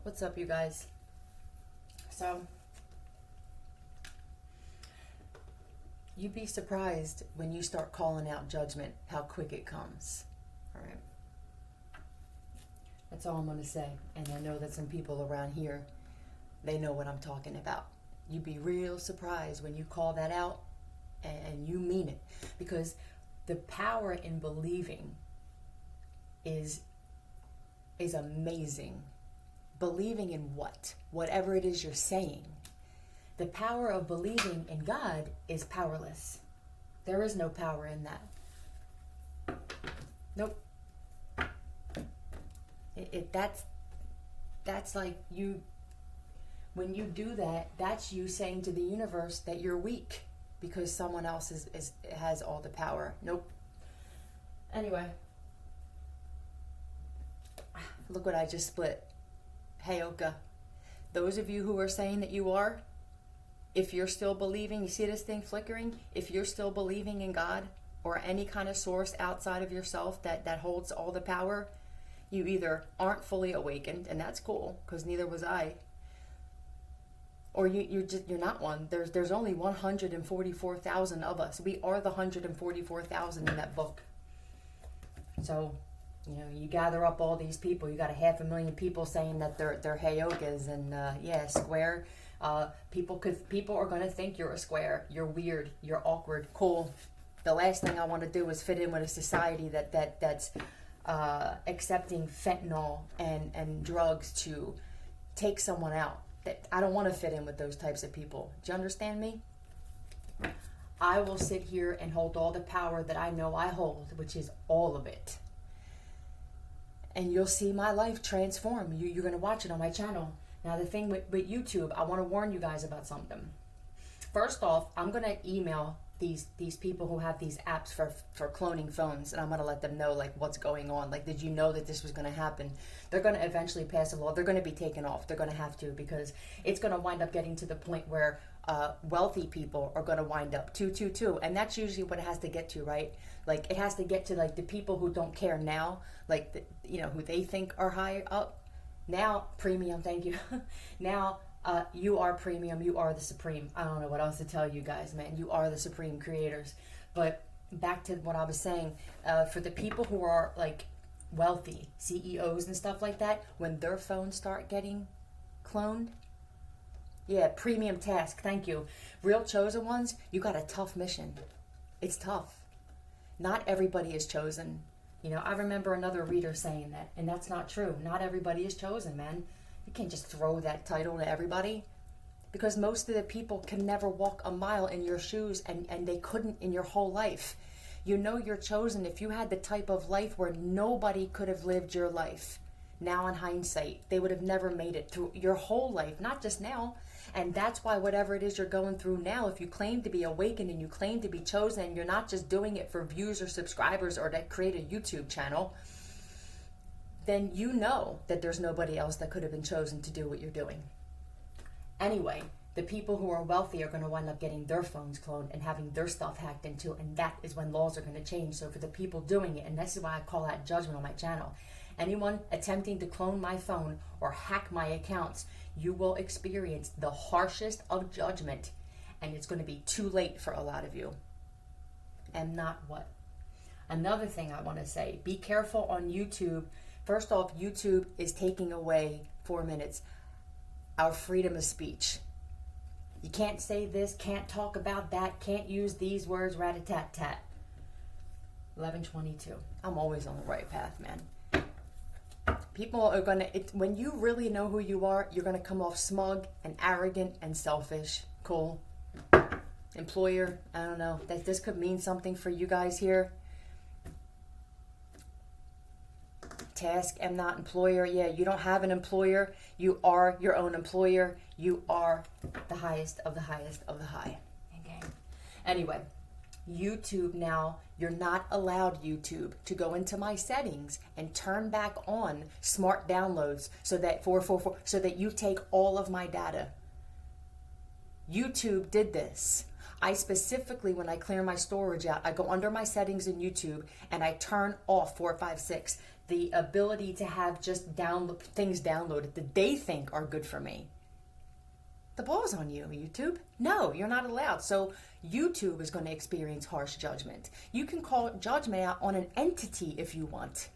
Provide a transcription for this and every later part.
What's up, you guys? So, you'd be surprised when you start calling out judgment how quick it comes. All right. That's all I'm going to say. And I know that some people around here, they know what I'm talking about. You'd be real surprised when you call that out and you mean it. Because the power in believing is amazing. Believing in what? Whatever it is you're saying. The power of believing in God is powerless. There is no power in that. Nope. That's like you, when you do that, that's you saying to the universe that you're weak because someone else has all the power. Nope. Anyway, look what I just split. Heyoka. Those of you who are saying that you are, if you're still believing, you see this thing flickering? If you're still believing in God or any kind of source outside of yourself that holds all the power, you either aren't fully awakened, and that's cool, because neither was I, or you're not one. There's only 144,000 of us. We are the 144,000 in that book. So, you gather up all these people. You got 500,000 people saying that they're Heyokas, and square. People are gonna think you're a square. You're weird. You're awkward. Cool. The last thing I want to do is fit in with a society that's accepting fentanyl and drugs to take someone out. I don't want to fit in with those types of people. Do you understand me? I will sit here and hold all the power that I know I hold, which is all of it. And you'll see my life transform. You're going to watch it on my channel. Now, the thing with YouTube, I want to warn you guys about something. First off, I'm going to email these people who have these apps for cloning phones, and I'm going to let them know like what's going on. Like, did you know that this was going to happen? They're going to eventually pass a law. They're going to be taken off. They're going to have to, because it's going to wind up getting to the point where wealthy people are going to wind up 222, and that's usually what it has to get to, right? Like, it has to get to like the people who don't care now, like who they think are higher up. Now, premium, thank you. Now, you are premium. You are the supreme. I don't know what else to tell you guys, man. You are the supreme creators. But back to what I was saying, for the people who are like wealthy, CEOs and stuff like that, when their phones start getting cloned, yeah, premium task, thank you. Real chosen ones, you got a tough mission. It's tough. Not everybody is chosen. I remember another reader saying that, and that's not true. Not everybody is chosen, man. You can't just throw that title to everybody, because most of the people can never walk a mile in your shoes, and they couldn't in your whole life. You're chosen if you had the type of life where nobody could have lived your life. Now in hindsight, they would have never made it through your whole life, not just now. And that's why whatever it is you're going through now, if you claim to be awakened and you claim to be chosen, and you're not just doing it for views or subscribers or to create a YouTube channel, then you know that there's nobody else that could have been chosen to do what you're doing. Anyway, the people who are wealthy are going to wind up getting their phones cloned and having their stuff hacked into, and that is when laws are going to change. So for the people doing it, and this is why I call that judgment on my channel, anyone attempting to clone my phone or hack my accounts, you will experience the harshest of judgment, and it's going to be too late for a lot of you. And not what? Another thing I want to say, be careful on YouTube. First off, YouTube is taking away 4 minutes, our freedom of speech. You can't say this, can't talk about that, can't use these words, rat-a-tat-tat. 11:22. I'm always on the right path, man. People are going to, when you really know who you are, you're going to come off smug and arrogant and selfish. Cool. Employer, I don't know. This could mean something for you guys here. Task, am not employer. Yeah, you don't have an employer. You are your own employer. You are the highest of the highest of the high. Okay. Anyway, YouTube now, you're not allowed, YouTube, to go into my settings and turn back on smart downloads so that so that you take all of my data. YouTube did this. I specifically, when I clear my storage out, I go under my settings in YouTube and I turn off 456, the ability to have just things downloaded that they think are good for me. The ball's on you, YouTube. No, you're not allowed. So YouTube is going to experience harsh judgment. You can call judgment out on an entity if you want.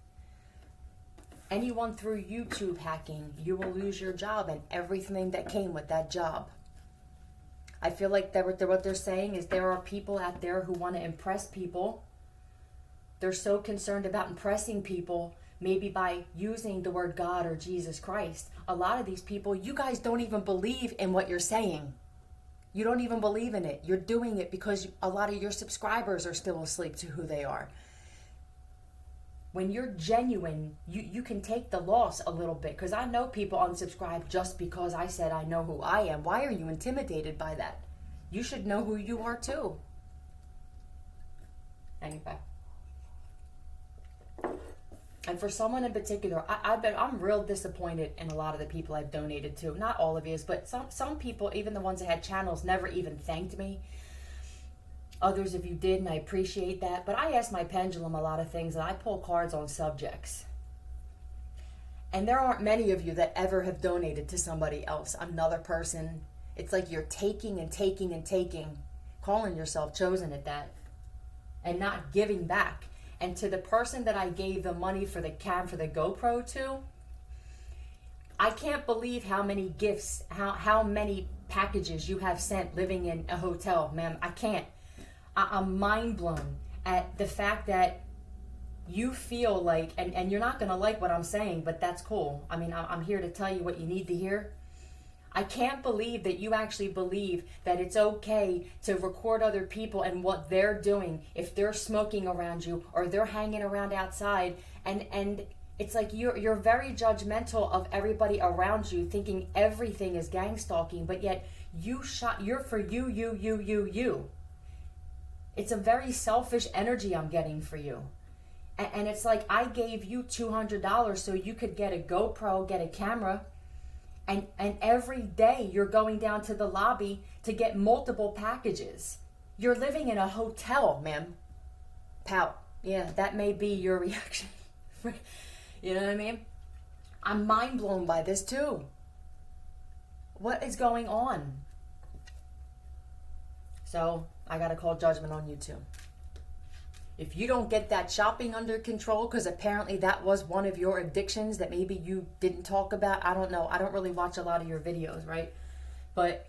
Anyone through YouTube hacking, you will lose your job and everything that came with that job. I feel like what they're saying is there are people out there who want to impress people. They're so concerned about impressing people, maybe by using the word God or Jesus Christ. A lot of these people, you guys don't even believe in what you're saying. You don't even believe in it. You're doing it because a lot of your subscribers are still asleep to who they are. When you're genuine, you can take the loss a little bit. Because I know people unsubscribe just because I said I know who I am. Why are you intimidated by that? You should know who you are too. Anyway. And for someone in particular, I'm real disappointed in a lot of the people I've donated to. Not all of you, but some people, even the ones that had channels, never even thanked me. Others of you did, and I appreciate that. But I ask my pendulum a lot of things, and I pull cards on subjects. And there aren't many of you that ever have donated to somebody else, another person. It's like you're taking and taking and taking, calling yourself chosen at that, and not giving back. And to the person that I gave the money for the GoPro to, I can't believe how many gifts, how many packages you have sent living in a hotel, ma'am. I can't. I'm mind blown at the fact that you feel like, and you're not going to like what I'm saying, but that's cool. I mean, I'm here to tell you what you need to hear. I can't believe that you actually believe that it's okay to record other people and what they're doing if they're smoking around you or they're hanging around outside, and it's like you're very judgmental of everybody around you, thinking everything is gang stalking, but yet you're for you. It's a very selfish energy I'm getting for you. And it's like I gave you $200 so you could get a GoPro, get a camera, and every day you're going down to the lobby to get multiple packages. You're living in a hotel, ma'am. Pout. Yeah, that may be your reaction. You know what I mean? I'm mind blown by this too. What is going on? So I gotta call judgment on you too. If you don't get that shopping under control, because apparently that was one of your addictions that maybe you didn't talk about. I don't know. I don't really watch a lot of your videos, right? But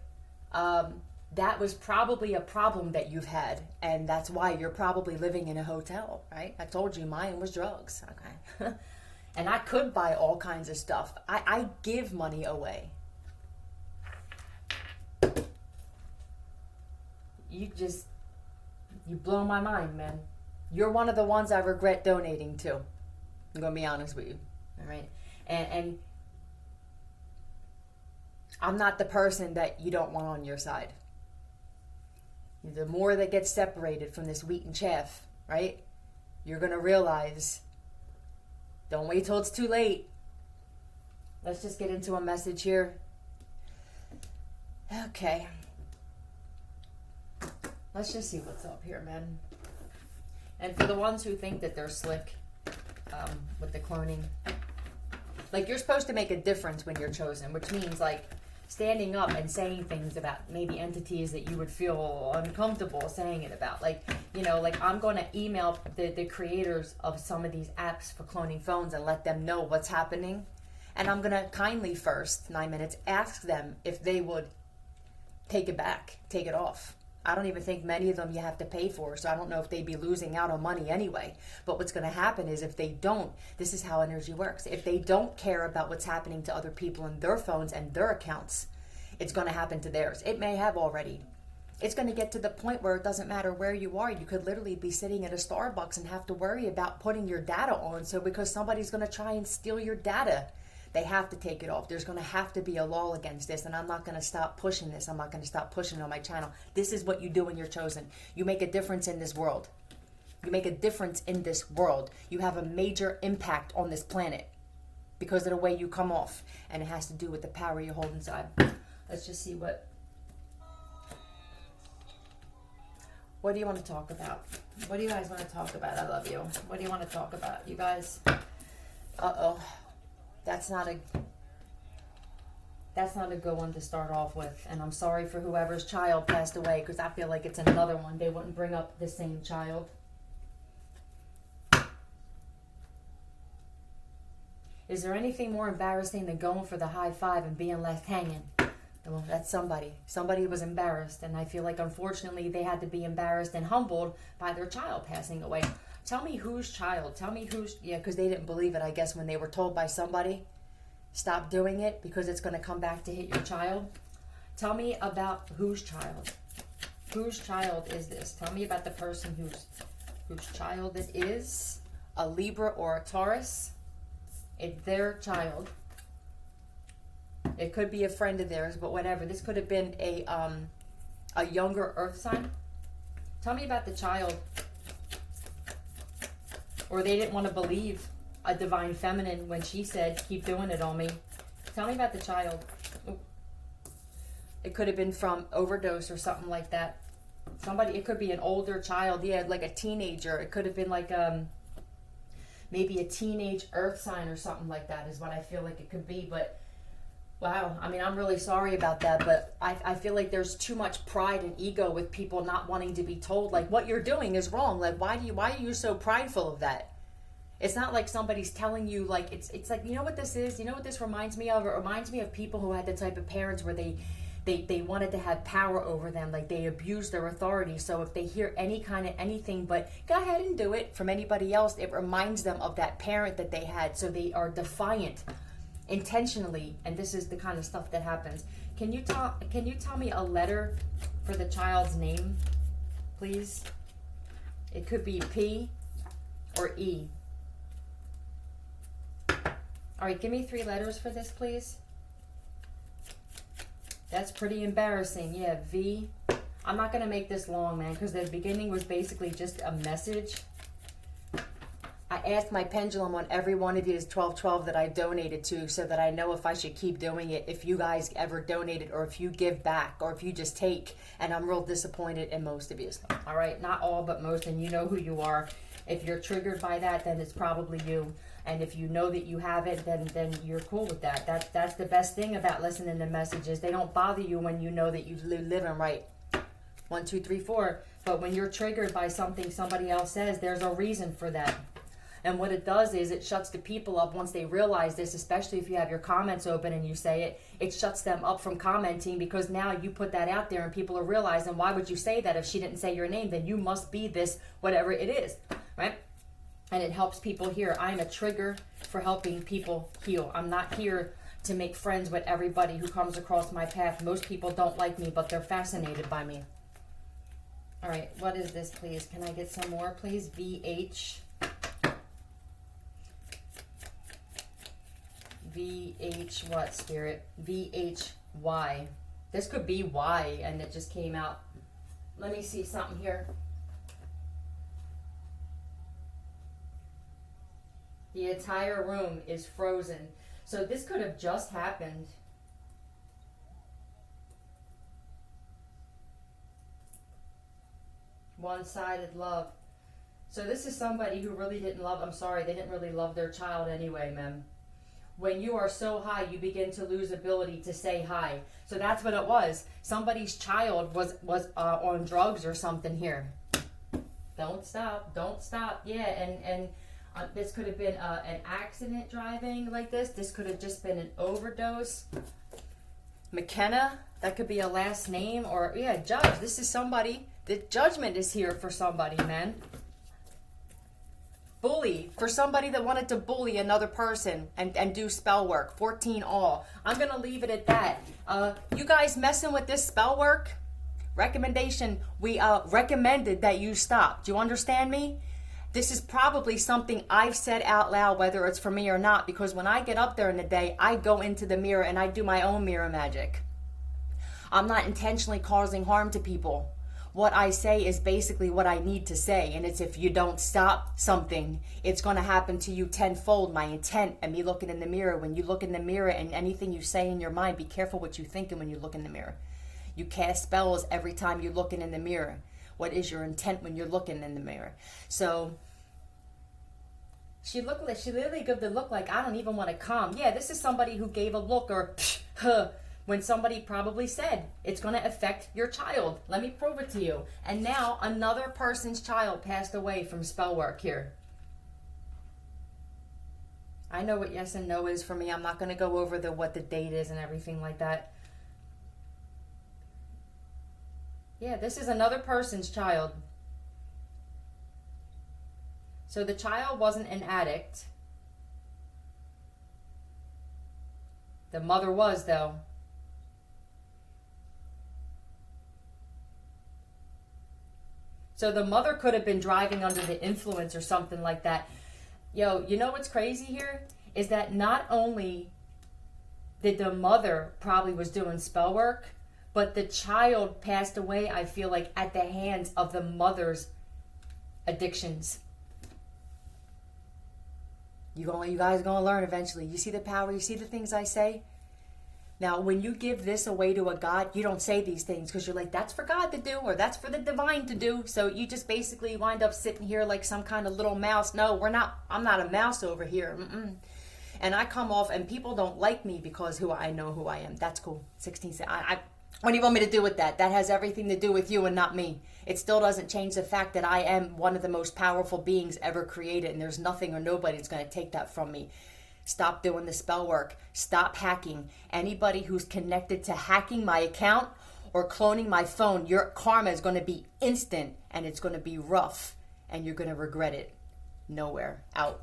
that was probably a problem that you've had. And that's why you're probably living in a hotel, right? I told you mine was drugs, okay? And I could buy all kinds of stuff. I give money away. You blow my mind, man. You're one of the ones I regret donating to. I'm going to be honest with you. All right? And I'm not the person that you don't want on your side. The more that gets separated from this wheat and chaff, right? You're going to realize, don't wait till it's too late. Let's just get into a message here. Okay. Let's just see what's up here, man. And for the ones who think that they're slick with the cloning, like you're supposed to make a difference when you're chosen, which means like standing up and saying things about maybe entities that you would feel uncomfortable saying it about. Like, you know, like I'm going to email the creators of some of these apps for cloning phones and let them know what's happening. And I'm going to kindly first, 9 minutes, ask them if they would take it back, take it off. I don't even think many of them you have to pay for, so I don't know if they'd be losing out on money anyway. But what's going to happen is if they don't, this is how energy works. If they don't care about what's happening to other people in their phones and their accounts, it's going to happen to theirs. It may have already. It's going to get to the point where it doesn't matter where you are. You could literally be sitting at a Starbucks and have to worry about putting your data on. So because somebody's going to try and steal your data, they have to take it off. There's going to have to be a law against this, and I'm not going to stop pushing this. I'm not going to stop pushing it on my channel. This is what you do when you're chosen. You make a difference in this world. You make a difference in this world. You have a major impact on this planet because of the way you come off, and it has to do with the power you hold inside. Let's just see what... What do you want to talk about? What do you guys want to talk about? I love you. What do you want to talk about, you guys? Uh-oh. That's not a good one to start off with. And I'm sorry for whoever's child passed away, because I feel like it's another one. They wouldn't bring up the same child. Is there anything more embarrassing than going for the high five and being left hanging? Well, that's somebody. Somebody was embarrassed, and I feel like unfortunately they had to be embarrassed and humbled by their child passing away. Tell me whose child. Tell me whose... Yeah, because they didn't believe it, I guess, when they were told by somebody, stop doing it because it's going to come back to hit your child. Tell me about whose child. Whose child is this? Tell me about the person whose child it is. A Libra or a Taurus. It's their child. It could be a friend of theirs, but whatever. This could have been a younger earth sign. Tell me about the child. Or they didn't want to believe a divine feminine when she said, keep doing it on me. Tell me about the child. It could have been from overdose or something like that. Somebody, it could be an older child. Yeah, like a teenager. It could have been like maybe a teenage earth sign or something like that is what I feel like it could be. But wow, I mean, I'm really sorry about that, but I feel like there's too much pride and ego with people not wanting to be told, like, what you're doing is wrong. Like, why are you so prideful of that? It's not like somebody's telling you, like, it's like, you know what this is? You know what this reminds me of? It reminds me of people who had the type of parents where they wanted to have power over them, like they abused their authority. So if they hear any kind of anything but go ahead and do it from anybody else, it reminds them of that parent that they had. So they are defiant intentionally, and this is the kind of stuff that happens. Can you tell me a letter for the child's name, please? It could be P or E. All right, give me 3 letters for this, please. That's pretty embarrassing. Yeah, V. I'm not going to make this long, man, because the beginning was basically just a message. I asked my pendulum on every one of these 1212 that I donated to so that I know if I should keep doing it, if you guys ever donated, or if you give back, or if you just take. And I'm real disappointed in most of you. All right, not all, but most, and you know who you are. If you're triggered by that, then it's probably you. And if you know that you have it, then you're cool with that. That's the best thing about listening to messages. They don't bother you when you know that you live in right. 1, 2, 3, 4. But when you're triggered by something somebody else says, there's a reason for that. And what it does is it shuts the people up once they realize this, especially if you have your comments open and you say it. It shuts them up from commenting because now you put that out there and people are realizing, why would you say that if she didn't say your name? Then you must be this, whatever it is, right? And it helps people hear. I'm a trigger for helping people heal. I'm not here to make friends with everybody who comes across my path. Most people don't like me, but they're fascinated by me. All right, what is this, please? Can I get some more, please? VH. VH what, Spirit? VHY. This could be Y, and it just came out. Let me see something here. The entire room is frozen. So this could have just happened. One-sided love. So this is somebody who really didn't love, I'm sorry, they didn't really love their child anyway, ma'am. When you are so high, you begin to lose ability to say hi. So that's what it was. Somebody's child was on drugs or something here. Don't stop. Don't stop. Yeah, and this could have been an accident driving like this. This could have just been an overdose. McKenna, that could be a last name. Or, yeah, judge. This is somebody. The judgment is here for somebody, man. Bully, for somebody that wanted to bully another person and do spell work. 14 all. I'm going to leave it at that. You guys messing with this spell work? Recommendation, we recommended that you stop. Do you understand me? This is probably something I've said out loud, whether it's for me or not, because when I get up there in the day, I go into the mirror and I do my own mirror magic. I'm not intentionally causing harm to people. What I say is basically what I need to say, and it's if you don't stop something, it's going to happen to you tenfold. My intent and me looking in the mirror, when you look in the mirror and anything you say in your mind, be careful what you're thinking when you look in the mirror. You cast spells every time you're looking in the mirror. What is your intent when you're looking in the mirror? So she literally gave the look like, I don't even want to come. Yeah, this is somebody who gave a look or when somebody probably said, it's going to affect your child. Let me prove it to you. And now another person's child passed away from spell work here. I know what yes and no is for me. I'm not going to go over what the date is and everything like that. Yeah, this is another person's child. So the child wasn't an addict. The mother was, though. So the mother could have been driving under the influence or something like that. Yo, you know what's crazy here? Is that not only did the mother probably was doing spell work, but the child passed away, I feel like, at the hands of the mother's addictions. You guys are going to learn eventually. You see the power? You see the things I say? Now, when you give this away to a God, you don't say these things because you're like, that's for God to do or that's for the divine to do. So you just basically wind up sitting here like some kind of little mouse. No, I'm not a mouse over here. And I come off and people don't like me because I know who I am. That's cool. 16. What do you want me to do with that? That has everything to do with you and not me. It still doesn't change the fact that I am one of the most powerful beings ever created, and there's nothing or nobody that's going to take that from me. Stop doing the spell work. Stop hacking. Anybody who's connected to hacking my account or cloning my phone, your karma is going to be instant, and it's going to be rough, and you're going to regret it. Nowhere. Out.